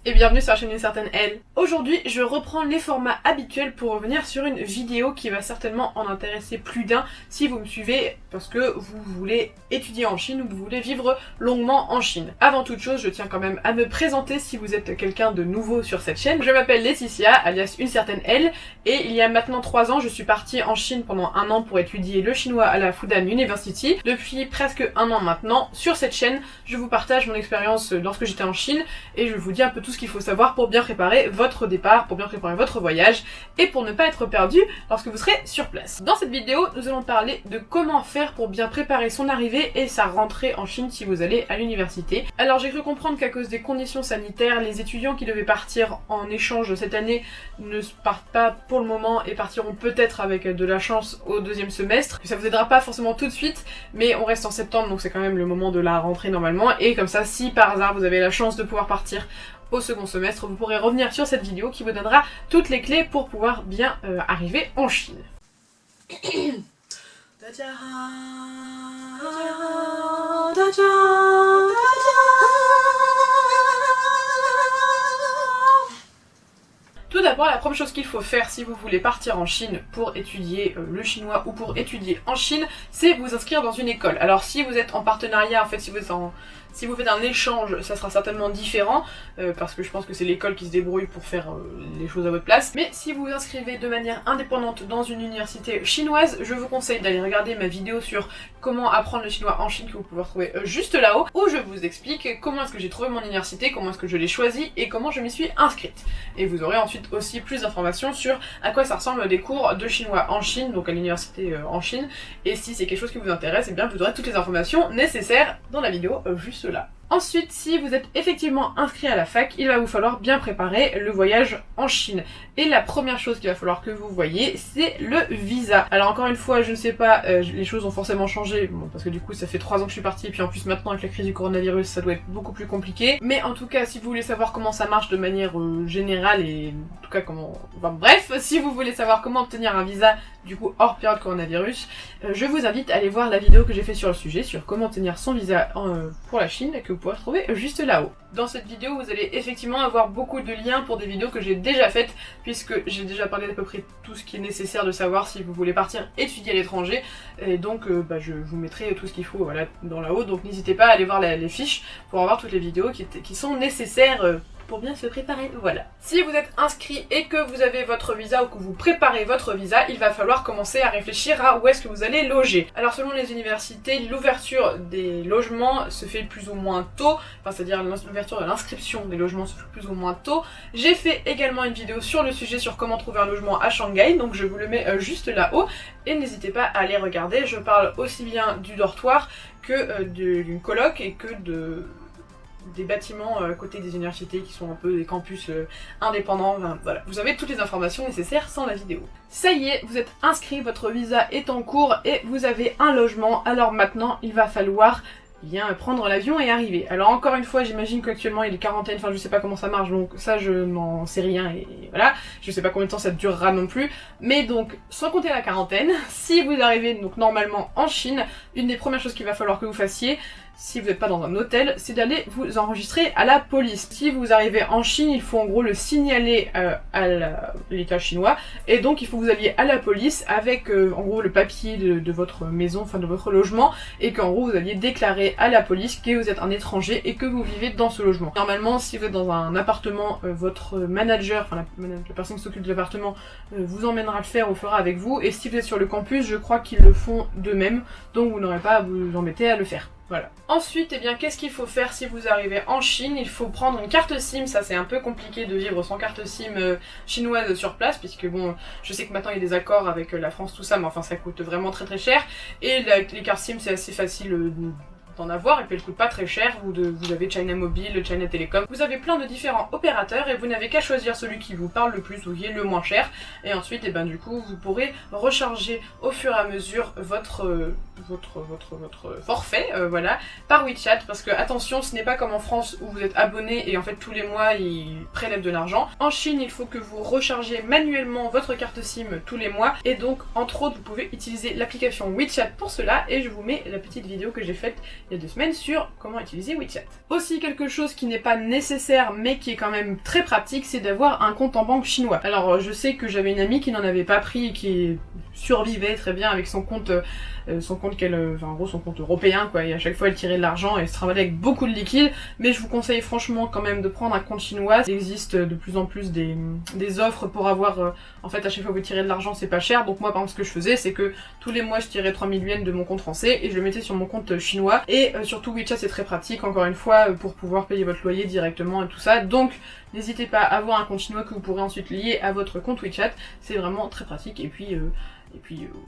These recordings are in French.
Et bienvenue sur la chaîne Une Certaine Elle. Aujourd'hui, je reprends les formats habituels pour revenir sur une vidéo qui va certainement en intéresser plus d'un si vous me suivez parce que vous voulez étudier en Chine ou vous voulez vivre longuement en Chine. Avant toute chose, je tiens quand même à me présenter si vous êtes quelqu'un de nouveau sur cette chaîne. Je m'appelle Laetitia, alias Une Certaine Elle, et il y a maintenant 3 ans, je suis partie en Chine pendant 1 an pour étudier le chinois à la Fudan University. Depuis presque 1 an maintenant, sur cette chaîne, je vous partage mon expérience lorsque j'étais en Chine et je vous dis un peu tout ce qu'il faut savoir pour bien préparer votre départ, pour bien préparer votre voyage et pour ne pas être perdu lorsque vous serez sur place. Dans cette vidéo, nous allons parler de comment faire pour bien préparer son arrivée et sa rentrée en Chine si vous allez à l'université. Alors j'ai cru comprendre qu'à cause des conditions sanitaires, les étudiants qui devaient partir en échange cette année ne partent pas pour le moment et partiront peut-être avec de la chance au 2e semestre. Ça vous aidera pas forcément tout de suite, mais on reste en septembre donc c'est quand même le moment de la rentrée normalement, et comme ça si par hasard vous avez la chance de pouvoir partir au 2e semestre, vous pourrez revenir sur cette vidéo qui vous donnera toutes les clés pour pouvoir bien arriver en Chine. Tout d'abord, la première chose qu'il faut faire si vous voulez partir en Chine pour étudier le chinois ou pour étudier en Chine, c'est vous inscrire dans une école. Alors si vous êtes en partenariat, en fait si vous faites un échange, ça sera certainement différent, parce que je pense que c'est l'école qui se débrouille pour faire les choses à votre place. Mais si vous vous inscrivez de manière indépendante dans une université chinoise, je vous conseille d'aller regarder ma vidéo sur comment apprendre le chinois en Chine que vous pouvez retrouver juste là-haut, où je vous explique comment est-ce que j'ai trouvé mon université, comment est-ce que je l'ai choisi et comment je m'y suis inscrite. Et vous aurez ensuite aussi plus d'informations sur à quoi ça ressemble des cours de chinois en Chine, donc à l'université en Chine. Et si c'est quelque chose qui vous intéresse, eh bien vous aurez toutes les informations nécessaires dans la vidéo juste là. Ensuite, si vous êtes effectivement inscrit à la fac, il va vous falloir bien préparer le voyage en Chine. Et la première chose qu'il va falloir que vous voyez, c'est le visa. Alors encore une fois, je ne sais pas, les choses ont forcément changé, bon, parce que du coup ça fait 3 ans que je suis partie, et puis en plus maintenant avec la crise du coronavirus, ça doit être beaucoup plus compliqué. Mais en tout cas, si vous voulez savoir comment ça marche de manière générale, et en tout cas comment... Enfin, bref, si vous voulez savoir comment obtenir un visa, du coup hors période coronavirus, je vous invite à aller voir la vidéo que j'ai fait sur le sujet, sur comment obtenir son visa pour la Chine, que vous pourrez retrouver juste là-haut. Dans cette vidéo, vous allez effectivement avoir beaucoup de liens pour des vidéos que j'ai déjà faites, puisque j'ai déjà parlé d'à peu près tout ce qui est nécessaire de savoir si vous voulez partir étudier à l'étranger, et donc je vous mettrai tout ce qu'il faut voilà, dans là-haut, donc n'hésitez pas à aller voir les fiches pour avoir toutes les vidéos qui sont nécessaires pour bien se préparer, voilà. Si vous êtes inscrit et que vous avez votre visa ou que vous préparez votre visa, il va falloir commencer à réfléchir à où est-ce que vous allez loger. Alors selon les universités, l'ouverture des logements se fait plus ou moins tôt, enfin c'est-à-dire l'ouverture de l'inscription des logements se fait plus ou moins tôt. J'ai fait également une vidéo sur le sujet sur comment trouver un logement à Shanghai, donc je vous le mets juste là-haut, et n'hésitez pas à aller regarder, je parle aussi bien du dortoir que d'une coloc et que des bâtiments à côté des universités qui sont un peu des campus indépendants, enfin, voilà. Vous avez toutes les informations nécessaires sans la vidéo. Ça y est, vous êtes inscrit, votre visa est en cours et vous avez un logement, alors maintenant il va falloir bien prendre l'avion et arriver. Alors encore une fois, j'imagine qu'actuellement il est quarantaine, enfin je sais pas comment ça marche, donc ça je n'en sais rien et voilà, je sais pas combien de temps ça durera non plus, mais donc sans compter la quarantaine, si vous arrivez donc normalement en Chine, une des premières choses qu'il va falloir que vous fassiez, si vous n'êtes pas dans un hôtel, c'est d'aller vous enregistrer à la police. Si vous arrivez en Chine, il faut en gros le signaler à l'état chinois, et donc il faut que vous alliez à la police avec en gros le papier de votre maison, enfin de votre logement, et qu'en gros vous alliez déclarer à la police que vous êtes un étranger et que vous vivez dans ce logement. Normalement, si vous êtes dans un appartement, votre manager, enfin la personne qui s'occupe de l'appartement, vous emmènera le faire ou le fera avec vous, et si vous êtes sur le campus, je crois qu'ils le font d'eux-mêmes, donc vous n'aurez pas à vous embêter à le faire. Voilà. Ensuite, eh bien, qu'est-ce qu'il faut faire si vous arrivez en Chine? Il faut prendre une carte SIM, ça c'est un peu compliqué de vivre sans carte SIM chinoise sur place, puisque bon, je sais que maintenant il y a des accords avec la France, tout ça, mais enfin ça coûte vraiment très très cher, et les cartes SIM c'est assez facile d'en avoir, et puis elle coûte pas très cher, vous avez China Mobile, China Telecom, vous avez plein de différents opérateurs, et vous n'avez qu'à choisir celui qui vous parle le plus ou qui est le moins cher, et ensuite, et ben du coup, vous pourrez recharger au fur et à mesure votre forfait, voilà, par WeChat, parce que attention, ce n'est pas comme en France où vous êtes abonné et en fait tous les mois ils prélèvent de l'argent. En Chine, il faut que vous rechargez manuellement votre carte SIM tous les mois, et donc entre autres vous pouvez utiliser l'application WeChat pour cela, et je vous mets la petite vidéo que j'ai faite il y a 2 semaines sur comment utiliser WeChat. Aussi quelque chose qui n'est pas nécessaire mais qui est quand même très pratique, c'est d'avoir un compte en banque chinois. Alors je sais que j'avais une amie qui n'en avait pas pris et qui survivait très bien avec son compte en gros son compte européen quoi, et à chaque fois elle tirait de l'argent et elle se travaillait avec beaucoup de liquide, mais je vous conseille franchement quand même de prendre un compte chinois. Il existe de plus en plus des offres pour avoir, en fait à chaque fois que vous tirez de l'argent c'est pas cher, donc moi par exemple ce que je faisais c'est que tous les mois je tirais 3000 yuan de mon compte français et je le mettais sur mon compte chinois, et surtout WeChat c'est très pratique encore une fois pour pouvoir payer votre loyer directement et tout ça, donc n'hésitez pas à avoir un compte chinois que vous pourrez ensuite lier à votre compte WeChat, c'est vraiment très pratique, et puis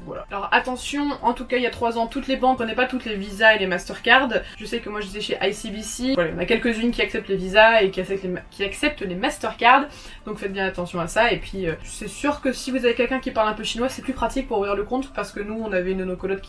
voilà. Alors attention, en tout cas il y a 3 ans, toutes les banques prenaient pas toutes les Visa et les Mastercard. Je sais que moi j'étais chez ICBC, voilà, il y en a quelques-unes qui acceptent les Visa et qui acceptent les Mastercard, donc faites bien attention à ça, et puis c'est sûr que si vous avez quelqu'un qui parle un peu chinois, c'est plus pratique pour ouvrir le compte, parce que nous on avait une de nos colocs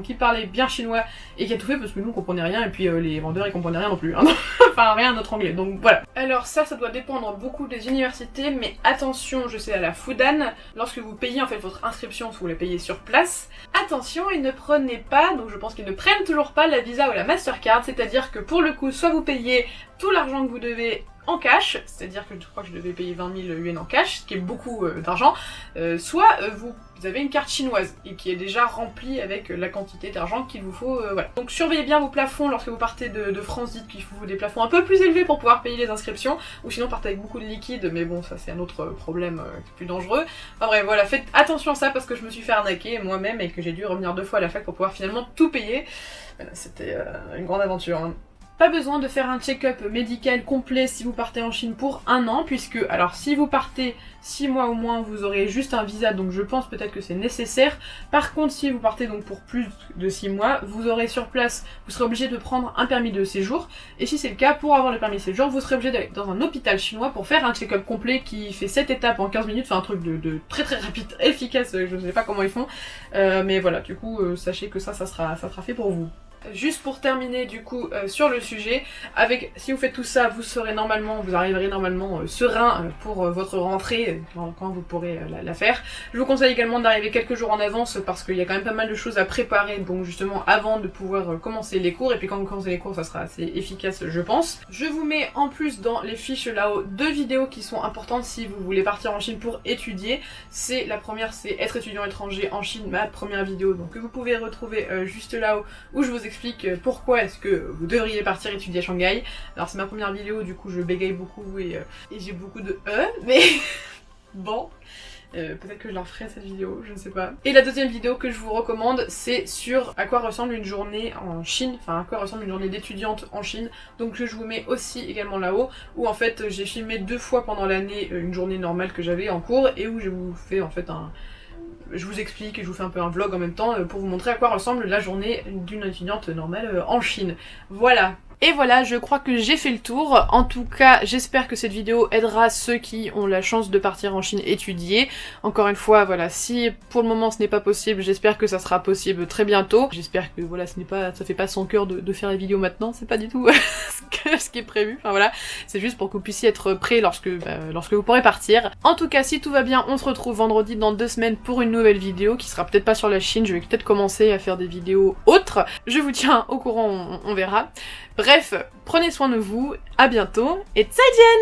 qui parlait bien chinois et qui a tout fait parce que nous on comprenait rien, et puis les vendeurs ils comprenaient rien non plus, hein. Enfin rien à notre anglais, donc voilà. Alors ça doit dépendre beaucoup des universités, mais attention, je sais à la Fudan, lorsque vous payez en fait votre inscription, si vous la payez sur place, attention, ils ne prenaient pas, donc je pense qu'ils ne prennent toujours pas la Visa ou la Mastercard, c'est-à-dire que pour le coup, soit vous payez tout l'argent que vous devez en cash, c'est-à-dire que je crois que je devais payer 20 000 yuan en cash, ce qui est beaucoup d'argent, soit vous avez une carte chinoise et qui est déjà remplie avec la quantité d'argent qu'il vous faut, voilà. Donc surveillez bien vos plafonds lorsque vous partez de France, dites qu'il faut des plafonds un peu plus élevés pour pouvoir payer les inscriptions, ou sinon partez avec beaucoup de liquide, mais bon ça c'est un autre problème plus dangereux. Enfin bref voilà, faites attention à ça parce que je me suis fait arnaquer moi-même et que j'ai dû revenir 2 fois à la fac pour pouvoir finalement tout payer. Voilà, c'était une grande aventure, hein. Pas besoin de faire un check-up médical complet si vous partez en Chine pour 1 an, puisque, alors si vous partez 6 mois au moins, vous aurez juste un visa, donc je pense peut-être que c'est nécessaire. Par contre, si vous partez donc pour plus de 6 mois, vous aurez sur place, vous serez obligé de prendre un permis de séjour, et si c'est le cas, pour avoir le permis de séjour, vous serez obligé d'aller dans un hôpital chinois pour faire un check-up complet qui fait 7 étapes en 15 minutes, enfin un truc de très très rapide, efficace, je ne sais pas comment ils font, mais voilà, du coup, sachez que ça sera fait pour vous. Juste pour terminer du coup sur le sujet, si vous faites tout ça, vous arriverez normalement serein pour votre rentrée quand vous pourrez la faire. Je vous conseille également d'arriver quelques jours en avance parce qu'il y a quand même pas mal de choses à préparer, donc justement avant de pouvoir commencer les cours, et puis quand vous commencez les cours ça sera assez efficace je pense. Je vous mets en plus dans les fiches là-haut 2 vidéos qui sont importantes si vous voulez partir en Chine pour étudier. La première c'est être étudiant étranger en Chine, ma première vidéo, donc que vous pouvez retrouver juste là-haut, où je vous explique pourquoi est-ce que vous devriez partir étudier à Shanghai. Alors c'est ma première vidéo, du coup je bégaye beaucoup et j'ai beaucoup de mais bon, peut-être que je la referai cette vidéo, je ne sais pas. Et la deuxième vidéo que je vous recommande, c'est sur à quoi ressemble une journée en Chine, enfin à quoi ressemble une journée d'étudiante en Chine, donc je vous mets aussi également là-haut, où en fait j'ai filmé 2 fois pendant l'année une journée normale que j'avais en cours, et où je vous fais en fait je vous explique et je vous fais un peu un vlog en même temps pour vous montrer à quoi ressemble la journée d'une étudiante normale en Chine. Voilà. Et voilà, je crois que j'ai fait le tour. En tout cas, j'espère que cette vidéo aidera ceux qui ont la chance de partir en Chine étudier. Encore une fois, voilà, si pour le moment ce n'est pas possible, j'espère que ça sera possible très bientôt. J'espère que voilà, ça fait pas son cœur de faire les vidéos maintenant, c'est pas du tout ce qui est prévu. Enfin voilà, c'est juste pour que vous puissiez être prêts lorsque vous pourrez partir. En tout cas, si tout va bien, on se retrouve vendredi dans 2 semaines pour une nouvelle vidéo qui sera peut-être pas sur la Chine. Je vais peut-être commencer à faire des vidéos autres. Je vous tiens au courant, on verra. Bref, prenez soin de vous, à bientôt, et zaijian!